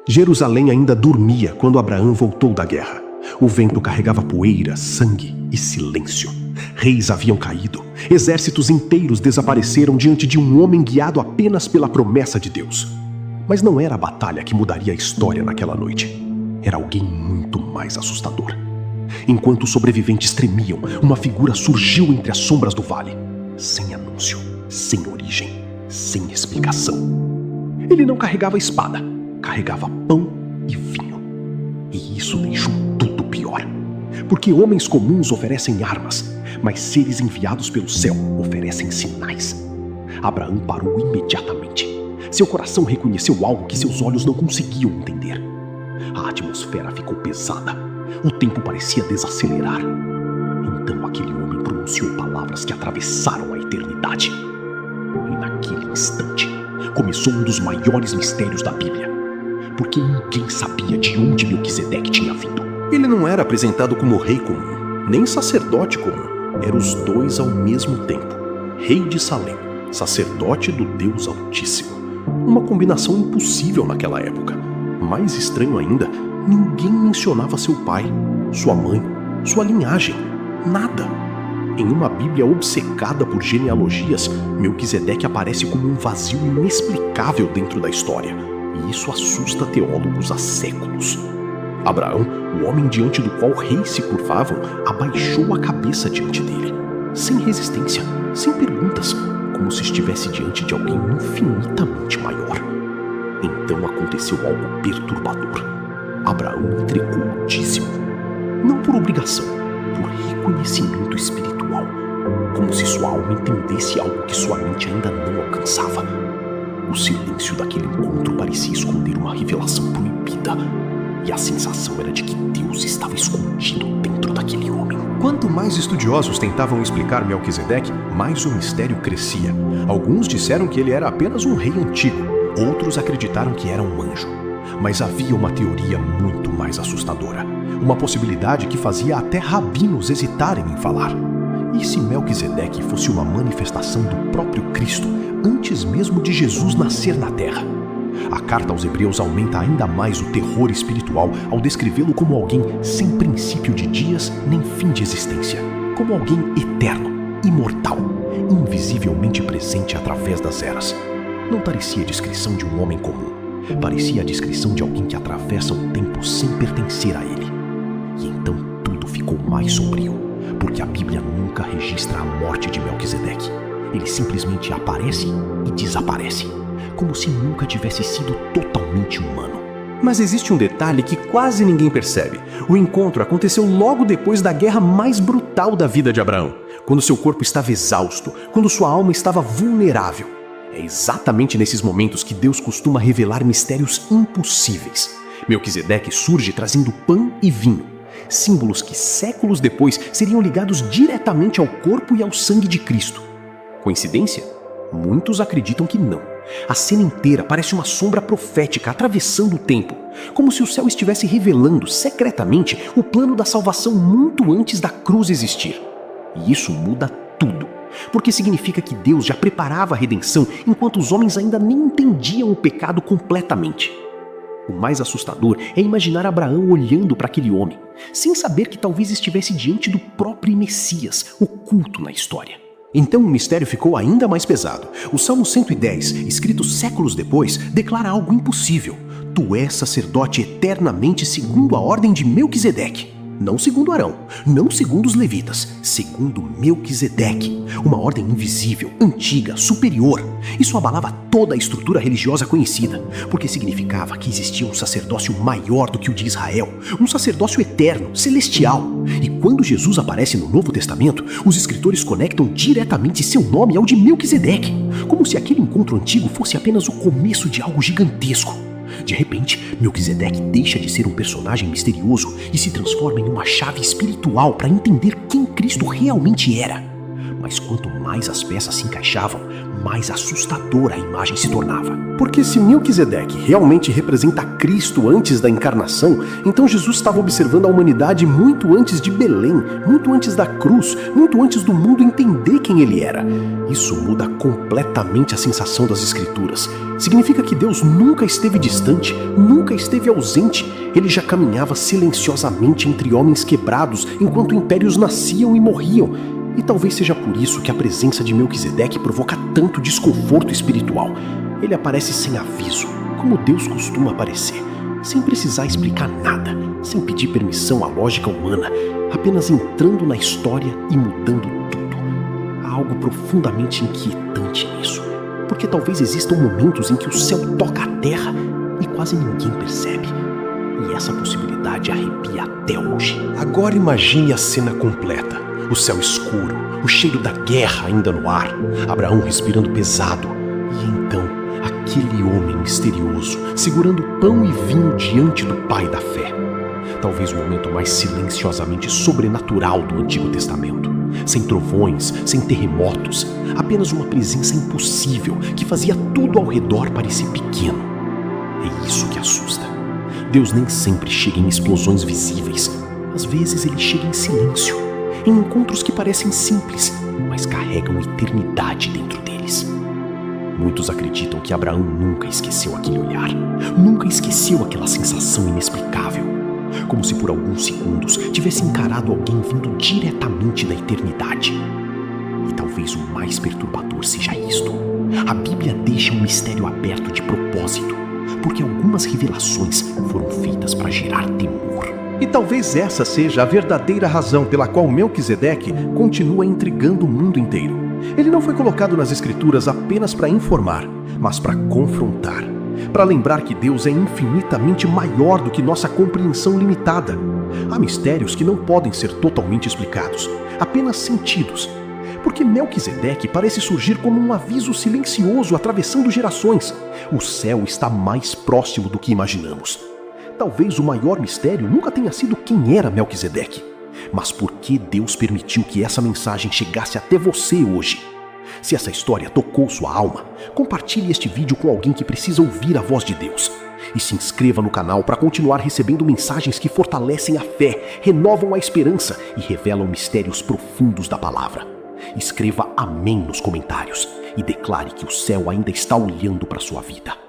Jerusalém ainda dormia quando Abraão voltou da guerra. O vento carregava poeira, sangue e silêncio. Reis haviam caído. Exércitos inteiros desapareceram diante de um homem guiado apenas pela promessa de Deus. Mas não era a batalha que mudaria a história naquela noite. Era alguém muito mais assustador. Enquanto os sobreviventes tremiam, uma figura surgiu entre as sombras do vale. Sem anúncio, sem origem, sem explicação. Ele não carregava espada, carregava pão e vinho. E isso deixou tudo pior. Porque homens comuns oferecem armas, mas seres enviados pelo céu oferecem sinais. Abraão parou imediatamente. Seu coração reconheceu algo que seus olhos não conseguiam entender. A atmosfera ficou pesada. O tempo parecia desacelerar. Então aquele homem pronunciou palavras que atravessaram a eternidade. E naquele instante, começou um dos maiores mistérios da Bíblia. Porque ninguém sabia de onde Melquisedeque tinha vindo. Ele não era apresentado como rei comum, nem sacerdote comum. Eram os dois ao mesmo tempo. Rei de Salém, sacerdote do Deus Altíssimo. Uma combinação impossível naquela época. Mais estranho ainda, ninguém mencionava seu pai, sua mãe, sua linhagem. Nada. Em uma Bíblia obcecada por genealogias, Melquisedeque aparece como um vazio inexplicável dentro da história. E isso assusta teólogos há séculos. Abraão, o homem diante do qual reis se curvavam, abaixou a cabeça diante dele. Sem resistência, sem perguntas, como se estivesse diante de alguém infinitamente maior. Então aconteceu algo perturbador. Abraão entregou o dízimo. Não por obrigação, por reconhecimento espiritual. Como se sua alma entendesse algo que sua mente ainda não alcançava. O silêncio daquele encontro parecia esconder uma revelação proibida. E a sensação era de que Deus estava escondido dentro daquele homem. Quanto mais estudiosos tentavam explicar Melquisedeque, mais o mistério crescia. Alguns disseram que ele era apenas um rei antigo. Outros acreditaram que era um anjo. Mas havia uma teoria muito mais assustadora. Uma possibilidade que fazia até rabinos hesitarem em falar. E se Melquisedeque fosse uma manifestação do próprio Cristo, antes mesmo de Jesus nascer na Terra? A carta aos Hebreus aumenta ainda mais o terror espiritual ao descrevê-lo como alguém sem princípio de dias nem fim de existência. Como alguém eterno, imortal, invisivelmente presente através das eras. Não parecia a descrição de um homem comum. Parecia a descrição de alguém que atravessa o tempo sem pertencer a ele. E então tudo ficou mais sombrio, porque a Bíblia nunca registra a morte de Melquisedeque. Ele simplesmente aparece e desaparece, como se nunca tivesse sido totalmente humano. Mas existe um detalhe que quase ninguém percebe. O encontro aconteceu logo depois da guerra mais brutal da vida de Abraão, quando seu corpo estava exausto, quando sua alma estava vulnerável. É exatamente nesses momentos que Deus costuma revelar mistérios impossíveis. Melquisedeque surge trazendo pão e vinho, símbolos que séculos depois seriam ligados diretamente ao corpo e ao sangue de Cristo. Coincidência? Muitos acreditam que não. A cena inteira parece uma sombra profética atravessando o tempo, como se o céu estivesse revelando secretamente o plano da salvação muito antes da cruz existir. E isso muda tudo, porque significa que Deus já preparava a redenção enquanto os homens ainda nem entendiam o pecado completamente. O mais assustador é imaginar Abraão olhando para aquele homem, sem saber que talvez estivesse diante do próprio Messias, oculto na história. Então o mistério ficou ainda mais pesado. O Salmo 110, escrito séculos depois, declara algo impossível. Tu és sacerdote eternamente segundo a ordem de Melquisedeque. Não segundo Arão, não segundo os levitas, segundo Melquisedeque. Uma ordem invisível, antiga, superior. Isso abalava toda a estrutura religiosa conhecida, porque significava que existia um sacerdócio maior do que o de Israel, um sacerdócio eterno, celestial. E quando Jesus aparece no Novo Testamento, os escritores conectam diretamente seu nome ao de Melquisedeque, como se aquele encontro antigo fosse apenas o começo de algo gigantesco. De repente, Melquisedeque deixa de ser um personagem misterioso e se transforma em uma chave espiritual para entender quem Cristo realmente era. Mas quanto mais as peças se encaixavam, mais assustadora a imagem se tornava. Porque se Melquisedeque realmente representa Cristo antes da encarnação, então Jesus estava observando a humanidade muito antes de Belém, muito antes da cruz, muito antes do mundo entender quem ele era. Isso muda completamente a sensação das Escrituras. Significa que Deus nunca esteve distante, nunca esteve ausente. Ele já caminhava silenciosamente entre homens quebrados enquanto impérios nasciam e morriam. E talvez seja por isso que a presença de Melquisedeque provoca tanto desconforto espiritual. Ele aparece sem aviso, como Deus costuma aparecer, sem precisar explicar nada, sem pedir permissão à lógica humana, apenas entrando na história e mudando tudo. Há algo profundamente inquietante nisso, porque talvez existam momentos em que o céu toca a terra e quase ninguém percebe. E essa possibilidade arrepia até hoje. Agora imagine a cena completa. O céu escuro, o cheiro da guerra ainda no ar, Abraão respirando pesado, e então aquele homem misterioso segurando pão e vinho diante do pai da fé. Talvez o momento mais silenciosamente sobrenatural do Antigo Testamento. Sem trovões, sem terremotos, apenas uma presença impossível que fazia tudo ao redor parecer pequeno. É isso que assusta. Deus nem sempre chega em explosões visíveis. Às vezes ele chega em silêncio. Em encontros que parecem simples, mas carregam eternidade dentro deles. Muitos acreditam que Abraão nunca esqueceu aquele olhar, nunca esqueceu aquela sensação inexplicável, como se por alguns segundos tivesse encarado alguém vindo diretamente da eternidade. E talvez o mais perturbador seja isto: a Bíblia deixa um mistério aberto de propósito, porque algumas revelações foram feitas para gerar temor. E talvez essa seja a verdadeira razão pela qual Melquisedeque continua intrigando o mundo inteiro. Ele não foi colocado nas Escrituras apenas para informar, mas para confrontar, para lembrar que Deus é infinitamente maior do que nossa compreensão limitada. Há mistérios que não podem ser totalmente explicados, apenas sentidos. Porque Melquisedeque parece surgir como um aviso silencioso atravessando gerações. O céu está mais próximo do que imaginamos. Talvez o maior mistério nunca tenha sido quem era Melquisedeque, mas por que Deus permitiu que essa mensagem chegasse até você hoje. Se essa história tocou sua alma, compartilhe este vídeo com alguém que precisa ouvir a voz de Deus. E se inscreva no canal para continuar recebendo mensagens que fortalecem a fé, renovam a esperança e revelam mistérios profundos da palavra. Escreva amém nos comentários e declare que o céu ainda está olhando para sua vida.